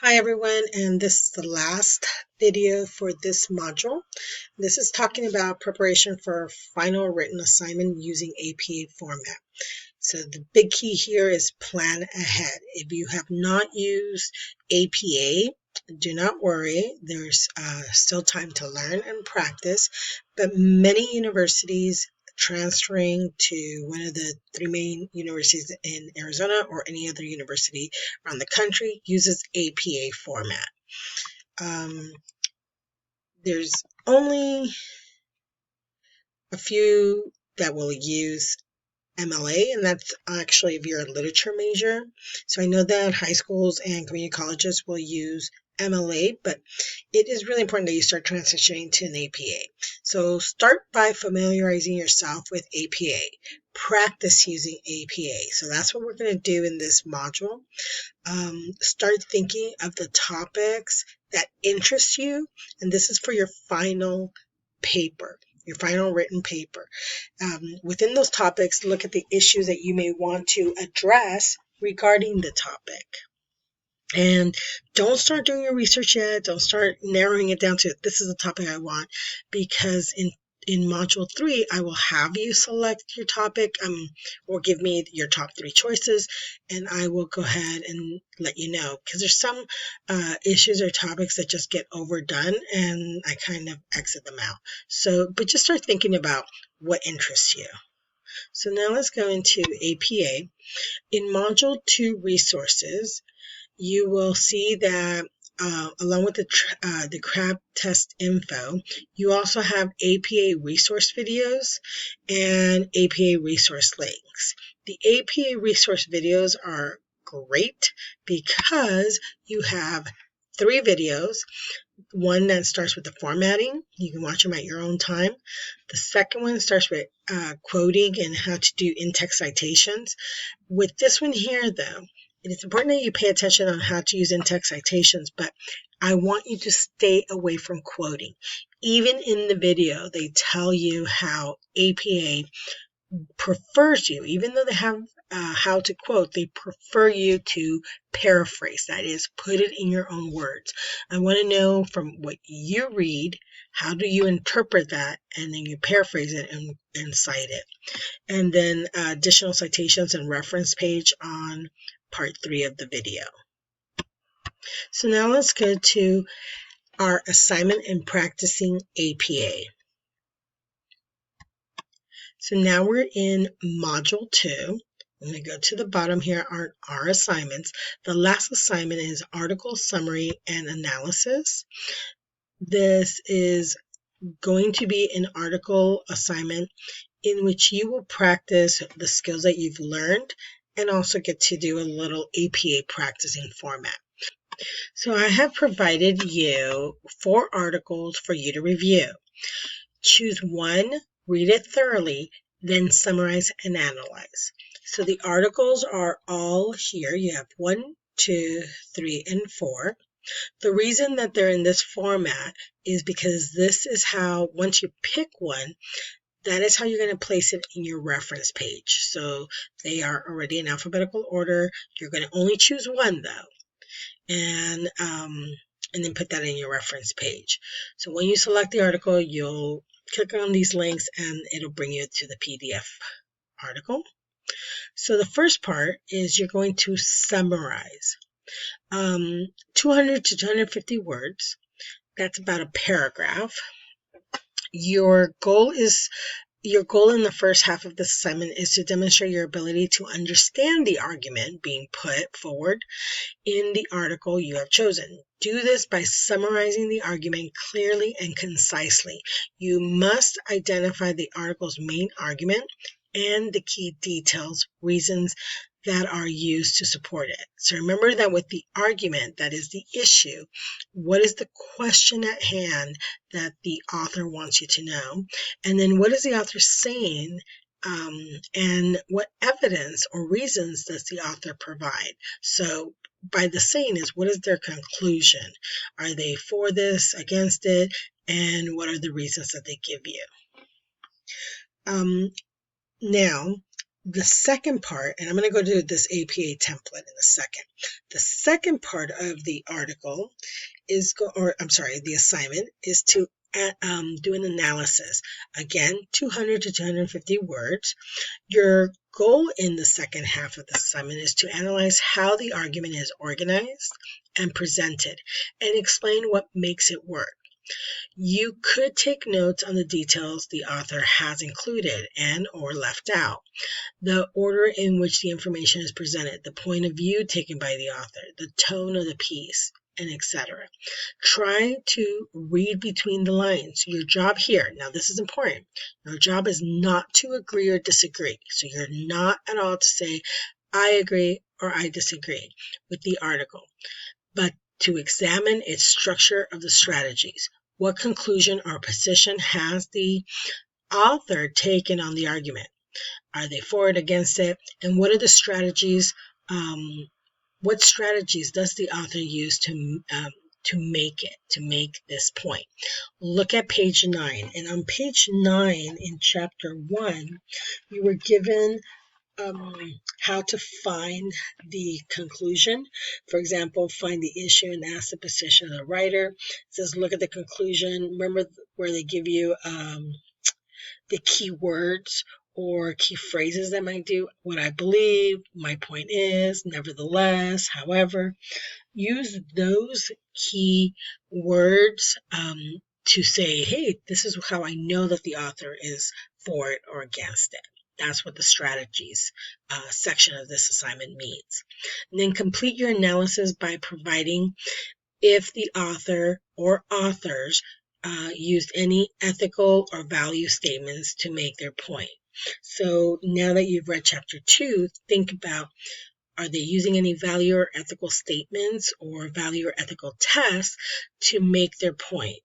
Hi everyone, and this is the last video for this module. This is talking about preparation for final written assignment using APA format. So the big key here is plan ahead. If you have not used APA, do not worry. There's still time to learn and practice, but many universities transferring to one of the three main universities in Arizona or any other university around the country uses APA format. There's only a few that will use MLA, and that's actually if you're a literature major. So I know that high schools and community colleges will use MLA, but it is really important that you start transitioning to an APA. So start by familiarizing yourself with APA. Practice using APA. So that's what we're going to do in this module. Start thinking of the topics that interest you, and this is for your final paper, your final written paper. Within those topics, look at the issues that you may want to address regarding the topic. And don't start doing your research yet. Don't start narrowing it down to this is the topic I want, because in module 3, I will have you select your topic or give me your top 3 choices, and I will go ahead and let you know, because there's some issues or topics that just get overdone and I kind of exit them out. But just start thinking about what interests you. So now let's go into APA. In module 2 resources, you will see that along with the CRAB test info, you also have APA resource videos and APA resource links. The APA resource videos are great because you have 3 videos. One that starts with the formatting. You can watch them at your own time. The second one starts with quoting and how to do in-text citations. With this one here, though, it is important that you pay attention on how to use in-text citations, but I want you to stay away from quoting. Even in the video, they tell you how APA prefers you, even though they have how to quote, they prefer you to paraphrase. That is, put it in your own words. I want to know from what you read, how do you interpret that, and then you paraphrase it and cite it. And then additional citations and reference page on part 3 of the video. So now let's go to our assignment in practicing APA. So now we're in module 2. I'm going to go to the bottom here are our assignments. The last assignment is article summary and analysis. This is going to be an article assignment in which you will practice the skills that you've learned and also get to do a little APA practicing format. So I have provided you 4 articles for you to review. Choose one, read it thoroughly, then summarize and analyze. So the articles are all here. You have 1, 2, 3, and 4. The reason that they're in this format is because this is how, once you pick one, that is how you're going to place it in your reference page. So they are already in alphabetical order. You're going to only choose one though, and then put that in your reference page. So when you select the article, you'll click on these links and it'll bring you to the PDF article. So the first part is you're going to summarize 200 to 250 words. That's about a paragraph. Your goal in the first half of the assignment is to demonstrate your ability to understand the argument being put forward in the article you have chosen. Do this by summarizing the argument clearly and concisely. You must identify the article's main argument and the key details, reasons that are used to support it. So remember that with the argument, that is the issue, what is the question at hand that the author wants you to know? And then what is the author saying? And what evidence or reasons does the author provide? So by the saying is, what is their conclusion? Are they for this, against it? And what are the reasons that they give you? Now, the second part, and I'm going to go to this APA template in a second. The second part of the article is, the assignment is to do an analysis. Again, 200 to 250 words. Your goal in the second half of the assignment is to analyze how the argument is organized and presented and explain what makes it work. You could take notes on the details the author has included and or left out, the order in which the information is presented, the point of view taken by the author, the tone of the piece, and etc. Try to read between the lines. Your job here, now this is important, your job is not to agree or disagree. So you're not at all to say, I agree or I disagree with the article, but to examine its structure of the strategies. What conclusion or position has the author taken on the argument? Are they for it, against it? And what are the strategies? What strategies does the author use to make this point? Look at page 9. And on page 9 in chapter 1, you were given how to find the conclusion. For example, find the issue and ask the position of the writer. It says look at the conclusion. Remember where they give you the key words or key phrases that might do what I believe, my point is, nevertheless, however. Use those key words to say, hey, this is how I know that the author is for it or against it. That's what the strategies section of this assignment means. And then complete your analysis by providing if the author or authors used any ethical or value statements to make their point. So now that you've read chapter 2, think about, are they using any value or ethical statements or value or ethical tests to make their point?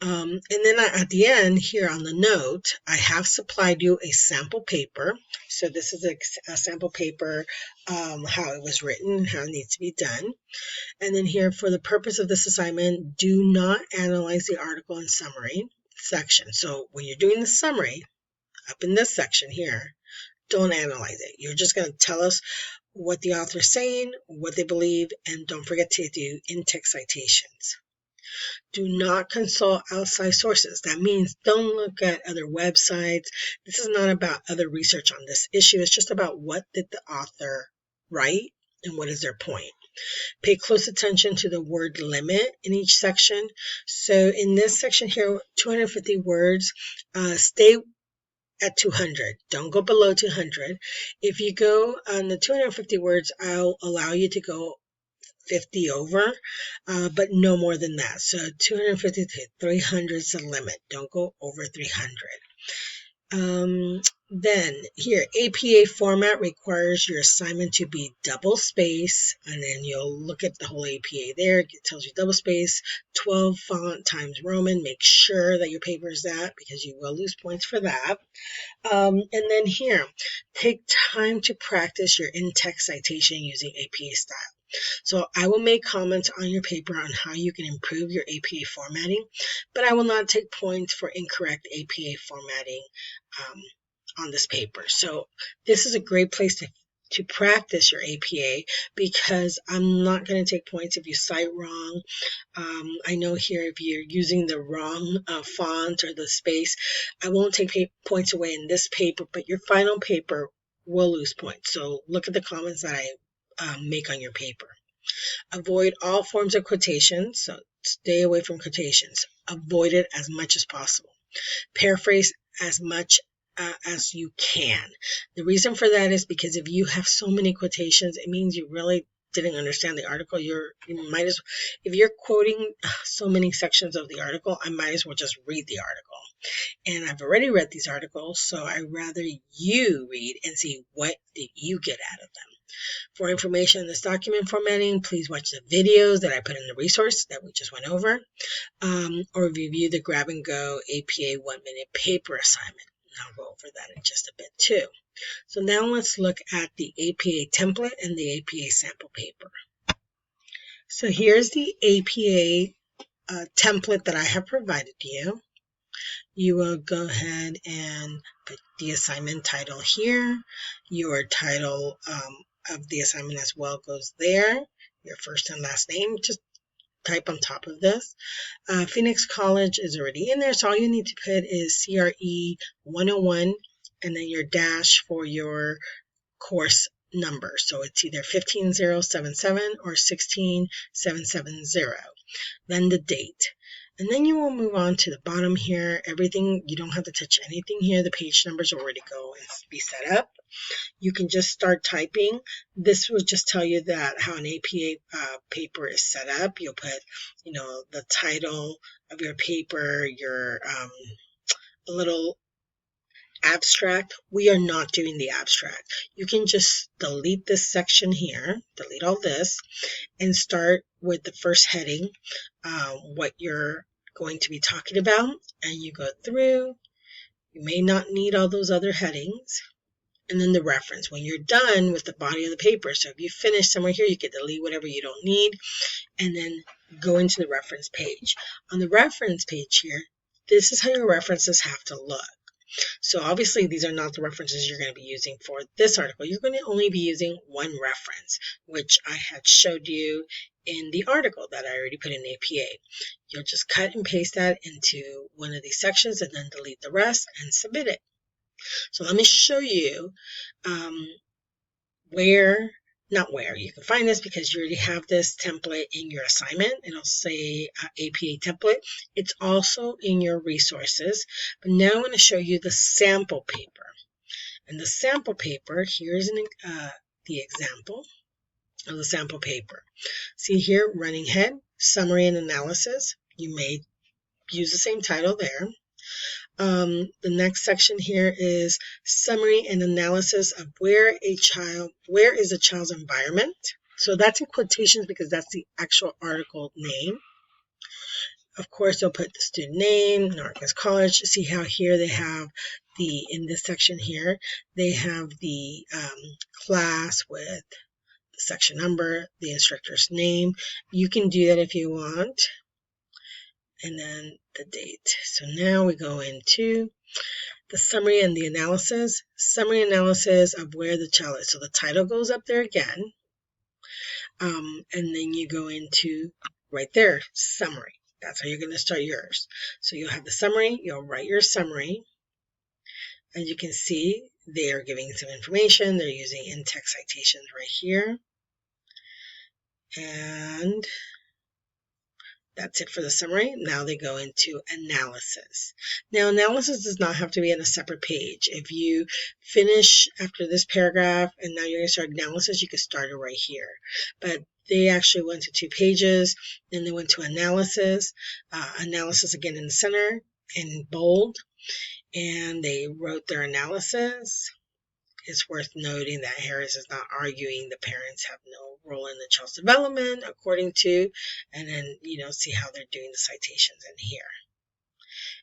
And then at the end here on the note, I have supplied you a sample paper. So this is a sample paper, how it was written, how it needs to be done. And then here, for the purpose of this assignment, do not analyze the article and summary section. So when you're doing the summary, up in this section here, don't analyze it. You're just going to tell us what the author is saying, what they believe, and don't forget to do in-text citations. Do not consult outside sources. That means don't look at other websites. This is not about other research on this issue. It's just about what did the author write and what is their point. Pay close attention to the word limit in each section. So in this section here, 250 words, stay at 200. Don't go below 200. If you go on the 250 words, I'll allow you to go 50 over, but no more than that. So 250 to 300 is the limit. Don't go over 300. Then here, APA format requires your assignment to be double space, and then you'll look at the whole APA there. It tells you double space, 12 font times Roman. Make sure that your paper is that, because you will lose points for that. And then here, take time to practice your in-text citation using APA style. So I will make comments on your paper on how you can improve your APA formatting, but I will not take points for incorrect APA formatting on this paper. So this is a great place to practice your APA, because I'm not going to take points if you cite wrong. I know here if you're using the wrong font or the space, I won't take points away in this paper, but your final paper will lose points. So look at the comments that I make on your paper. Avoid all forms of quotations, so stay away from quotations. Avoid it as much as possible. Paraphrase as much as you can. The reason for that is because if you have so many quotations, it means you really didn't understand the article. If you're quoting so many sections of the article, I might as well just read the article. And I've already read these articles, so I'd rather you read and see what did you get out of them. For information on this document formatting, please watch the videos that I put in the resource that we just went over, or review the Grab and Go APA 1-minute paper assignment. And I'll go over that in just a bit too. So now let's look at the APA template and the APA sample paper. So here's the APA template that I have provided you. you will go ahead and put the assignment title here. Your title of the assignment as well goes there. Your first and last name, just type on top of this. Phoenix College is already in there, so all you need to put is CRE 101 and then your dash for your course number. So it's either 15077 or 16770. Then the date. And then you will move on to the bottom here. Everything, you don't have to touch anything here. The page numbers already go and be set up. You can just start typing. This will just tell you that how an APA paper is set up. You'll put, the title of your paper, your little abstract. We are not doing the abstract. You can just delete this section here, delete all this, and start with the first heading, what you're going to be talking about, and you go through. You may not need all those other headings. And then the reference. When you're done with the body of the paper, so if you finish somewhere here, you can delete whatever you don't need, and then go into the reference page. On the reference page here, this is how your references have to look. So obviously these are not the references you're going to be using for this article. You're going to only be using one reference, which I had showed you in the article that I already put in APA. You'll just cut and paste that into one of these sections and then delete the rest and submit it. So let me show you not where you can find this, because you already have this template in your assignment. It'll say APA template. It's also in your resources. But now I'm going to show you the sample paper. And the sample paper, here's the example of the sample paper. See here, running head, summary and analysis. You may use the same title there. The next section here is summary and analysis of where is a child's environment. So that's in quotations because that's the actual article name. Of course, they'll put the student name, Norcross College. See how here they have in this section here, they have the class with the section number, the instructor's name. You can do that if you want. And then the date. So now we go into the summary and the analysis. Summary analysis of where the child is. So the title goes up there again. And then you go into right there, summary. That's how you're going to start yours. So you'll have the summary. You'll write your summary. As you can see, they are giving some information. They're using in-text citations right here. And that's it for the summary. Now they go into analysis. Now, analysis does not have to be on a separate page. If you finish after this paragraph and now you're going to start analysis, you can start it right here. But they actually went to 2 pages, then they went to analysis. Analysis again in the center in bold, and they wrote their analysis. It's worth noting that Harris is not arguing the parents have no role in the child's development, according to, and then, see how they're doing the citations in here.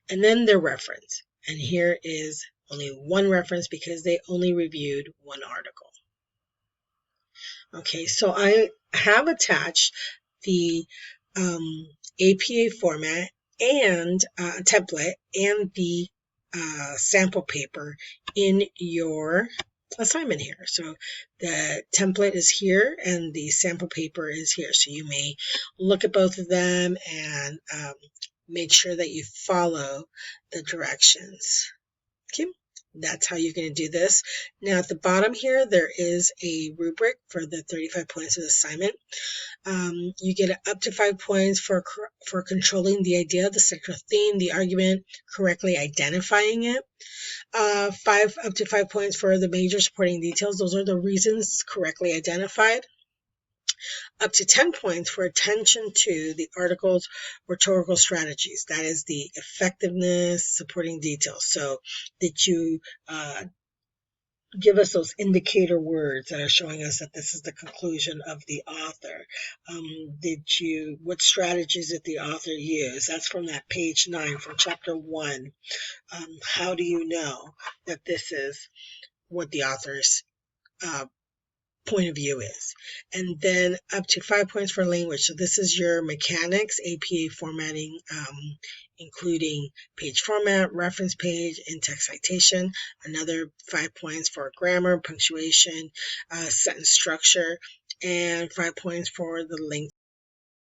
And then their reference. And here is only one reference because they only reviewed one article. Okay, so I have attached the APA format and template and the sample paper in your assignment here. So the template is here and the sample paper is here. So you may look at both of them and make sure that you follow the directions. Okay, that's how you're going to do this. Now at the bottom here, there is a rubric for the 35 points of the assignment. You get up to 5 points for controlling the idea, the central theme, the argument, correctly identifying it. Up to 5 points for the major supporting details. Those are the reasons correctly identified. Up to 10 points for attention to the article's rhetorical strategies. That is the effectiveness, supporting details. So did you give us those indicator words that are showing us that this is the conclusion of the author? What strategies did the author use? That's from that page 9 from chapter 1. How do you know that this is what the author's point of view is. And then up to 5 points for language. So this is your mechanics, APA formatting, including page format, reference page, in-text citation. Another 5 points for grammar, punctuation, sentence structure, and 5 points for the length